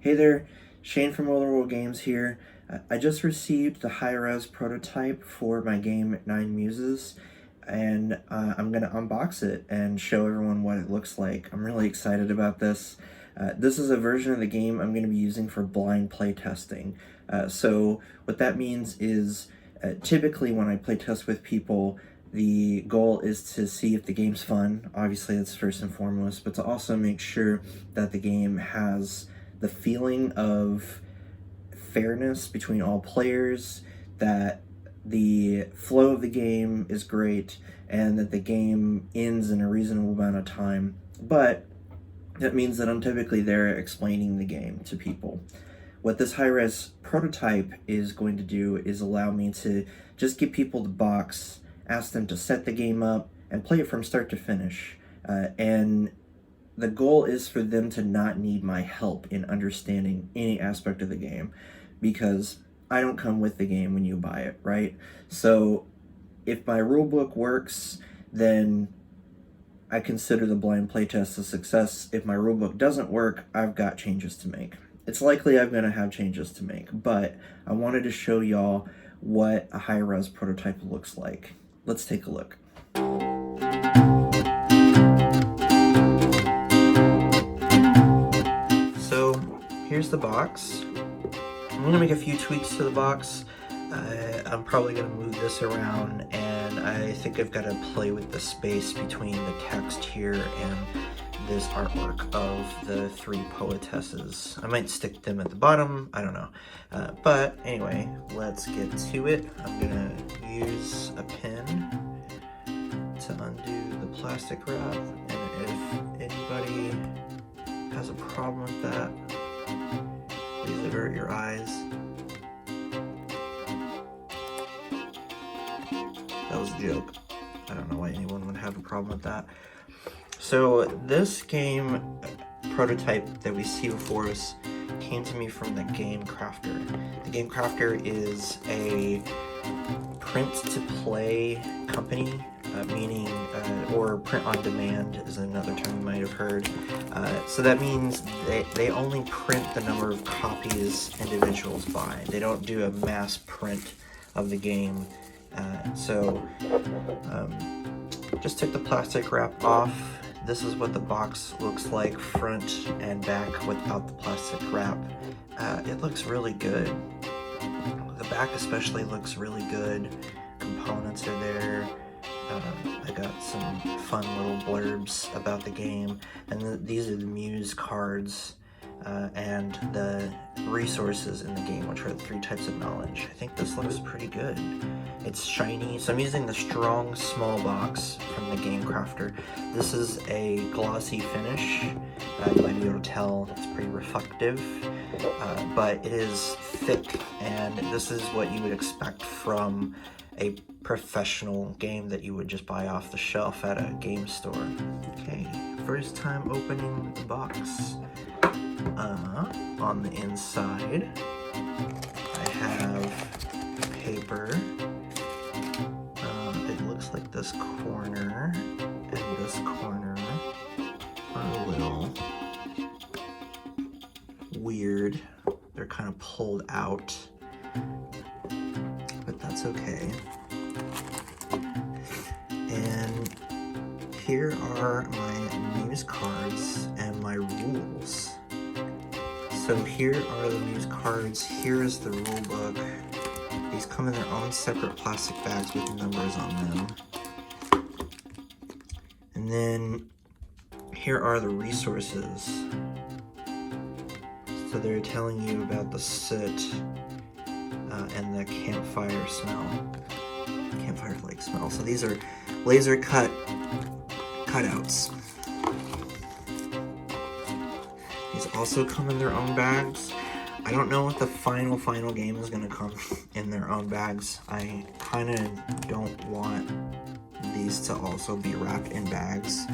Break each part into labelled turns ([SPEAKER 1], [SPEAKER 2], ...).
[SPEAKER 1] Hey there, Shane from World Games here. I just received the high-res prototype for my game 9 Muses, and I'm going to unbox it and show everyone what it looks like. I'm really excited about this. This is a version of the game I'm going to be using for blind playtesting. So what that means is typically when I playtest with people, the goal is to see if the game's fun. Obviously, that's first and foremost, but to also make sure that the game has the feeling of fairness between all players, that the flow of the game is great, and that the game ends in a reasonable amount of time. But that means that I'm typically there explaining the game to people. What this high-res prototype is going to do is allow me to just give people the box, ask them to set the game up, and play it from start to finish. And the goal is for them to not need my help in understanding any aspect of the game, because I don't come with the game when you buy it, right? So if my rulebook works, then I consider the blind playtest a success. If my rulebook doesn't work, I've got changes to make. It's likely I'm going to have changes to make, but I wanted to show y'all what a high-res prototype looks like. Let's take a look. So here's the box. I'm going to make a few tweaks to the box. I'm probably going to move this around, and I think I've got to play with the space between the text here and this artwork of the three poetesses. I might stick them at the bottom, I don't know. But anyway, let's get to it. I'm gonna use a pen to undo the plastic wrap, and if anybody has a problem with that, please avert your eyes. That was a joke. I don't know why anyone would have a problem with that. So this game prototype that we see before us came to me from the Game Crafter. The Game Crafter is a print-to-play company, meaning, or print-on-demand is another term you might have heard. So that means they only print the number of copies individuals buy. They don't do a mass print of the game. Just took the plastic wrap off. This is what the box looks like front and back without the plastic wrap. It looks really good. The back especially looks really good. Components are there. I got some fun little blurbs about the game. And these are the Muse cards and the resources in the game, which are the 3 types of knowledge. I think this looks pretty good. It's shiny, so I'm using the Strong Small Box from the Game Crafter. This is a glossy finish. You might be able to tell it's pretty reflective, but it is thick, and this is what you would expect from a professional game that you would just buy off the shelf at a game store. Okay, first time opening the box. On the inside, I have paper. It looks like this corner and this corner are a little weird. They're kind of pulled out, but that's okay. And here are my Muse cards and my rules. So here are the Muse cards, here is the rule book. These come in their own separate plastic bags with numbers on them. And then here are the resources. So they're telling you about the soot and the campfire smell. Campfire-like smell. So these are laser cutouts. These also come in their own bags. I don't know if the final game is going to come in their own bags. I kind of don't want these to also be wrapped in bags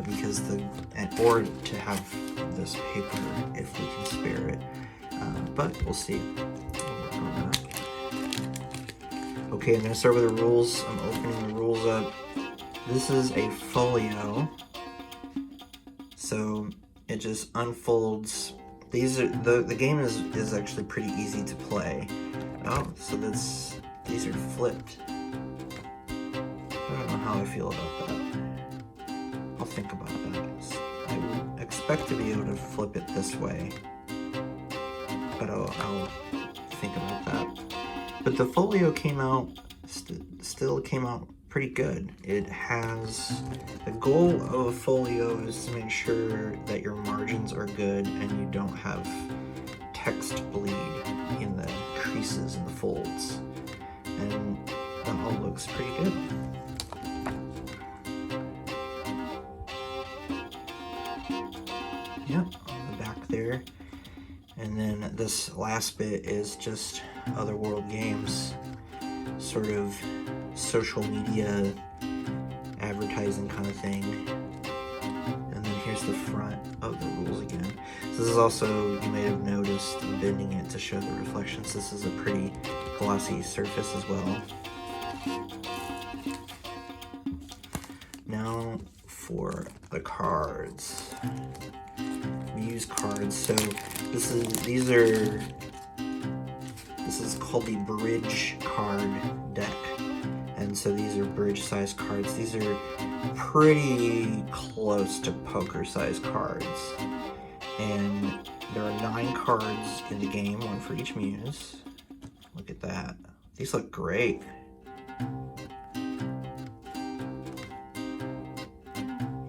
[SPEAKER 1] because or to have this paper if we can spare it. But we'll see. We'll work on that. Okay, I'm going to start with the rules. I'm opening the rules up. This is a folio, so it just unfolds these are the game is actually pretty easy to play. Oh, so these are flipped. I don't know how I feel about that. I'll think about that. I would expect to be able to flip it this way, but I'll think about that. But the folio came out, still came out pretty good. It has, the goal of a folio is to make sure that your margins are good and you don't have text bleed in the creases and the folds. And that all looks pretty good. Yep, on the back there. And then this last bit is just Otherworld Games, sort of social media advertising kind of thing. And then here's the front of the rules again. So this is also, you may have noticed, I'm bending it to show the reflections. This is a pretty glossy surface as well. Now for the cards. Muse cards. So this is called the bridge card deck. And so these are bridge-sized cards. These are pretty close to poker-sized cards. And there are 9 cards in the game, 1 for each muse. Look at that. These look great.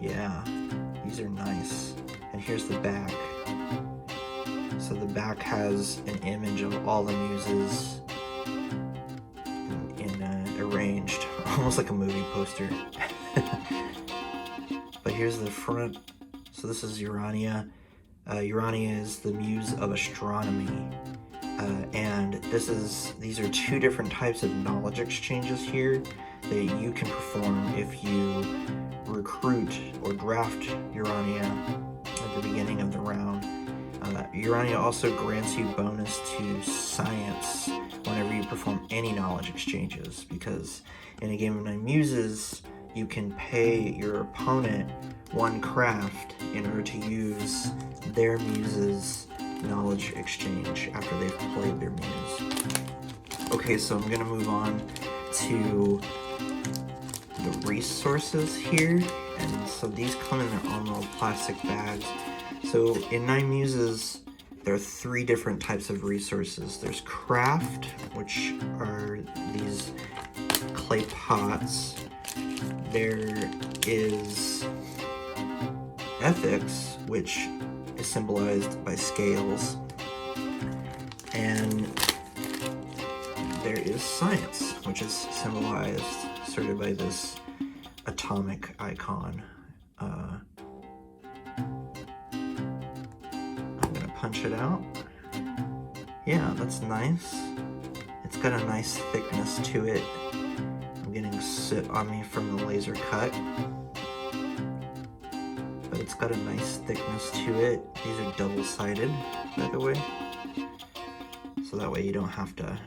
[SPEAKER 1] Yeah, these are nice. And here's the back. So the back has an image of all the muses arranged, almost like a movie poster. But here's the front. So this is Urania. Urania is the muse of astronomy. And these are 2 different types of knowledge exchanges here that you can perform if you recruit or draft Urania at the beginning of the round. Urania also grants you bonus to science whenever you perform any knowledge exchanges, because in a game of 9 muses, you can pay your opponent 1 craft in order to use their muse's knowledge exchange after they've played their muse. Okay, so I'm gonna move on to the resources here. And so these come in their own little plastic bags. So in 9 muses, there are 3 different types of resources. There's craft, which are these clay pots. There is ethics, which is symbolized by scales. And there is science, which is symbolized sort of by this atomic icon. I'm gonna punch it out. Yeah, that's nice. It's got a nice thickness to it. I'm getting soot on me from the laser cut. But it's got a nice thickness to it. These are double-sided, by the way. So that way you don't have to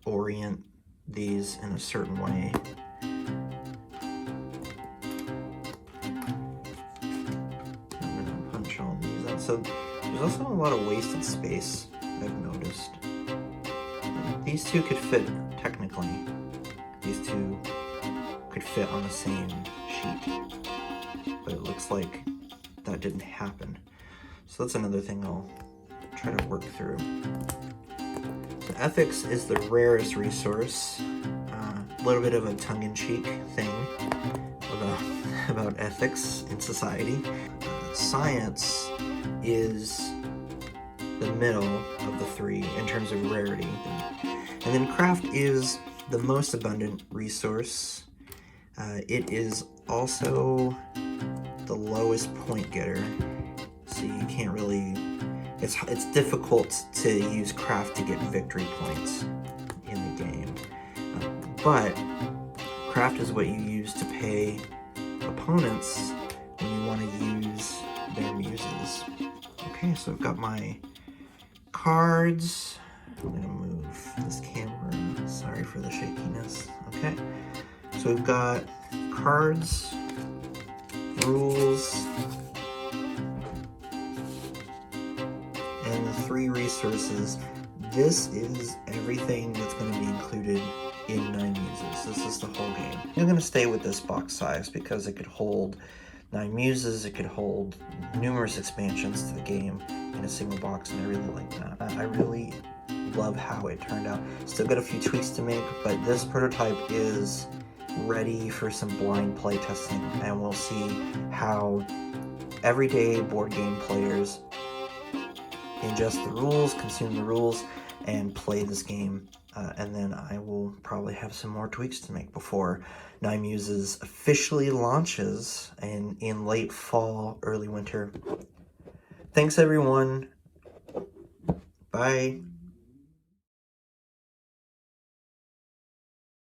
[SPEAKER 1] orient these in a certain way. I'm gonna punch all these out. So there's also a lot of wasted space I've noticed. These 2 could fit, technically. These 2 could fit on the same sheet. But it looks like that didn't happen. So that's another thing I'll try to work through. So ethics is the rarest resource. A little bit of a tongue-in-cheek thing about ethics in society. Science is the middle of the 3 in terms of rarity. And then craft is the most abundant resource. It is also the lowest point getter, so you can't really, it's difficult to use craft to get victory points in the game. But craft is what you use to pay opponents when you want to use their muses. Okay, so I've got my cards. I'm gonna move this camera. Sorry for the shakiness. Okay, so we've got cards, rules, and free resources. This is everything that's going to be included in 9 Muses. This is the whole game. I'm going to stay with this box size because it could hold 9 Muses, it could hold numerous expansions to the game in a single box, and I really like that. I really love how it turned out. Still got a few tweaks to make, but this prototype is ready for some blind play testing, and we'll see how everyday board game players ingest the rules, consume the rules, and play this game. And then I will probably have some more tweaks to make before 9 Muses officially launches in late fall, early winter. Thanks everyone. Bye.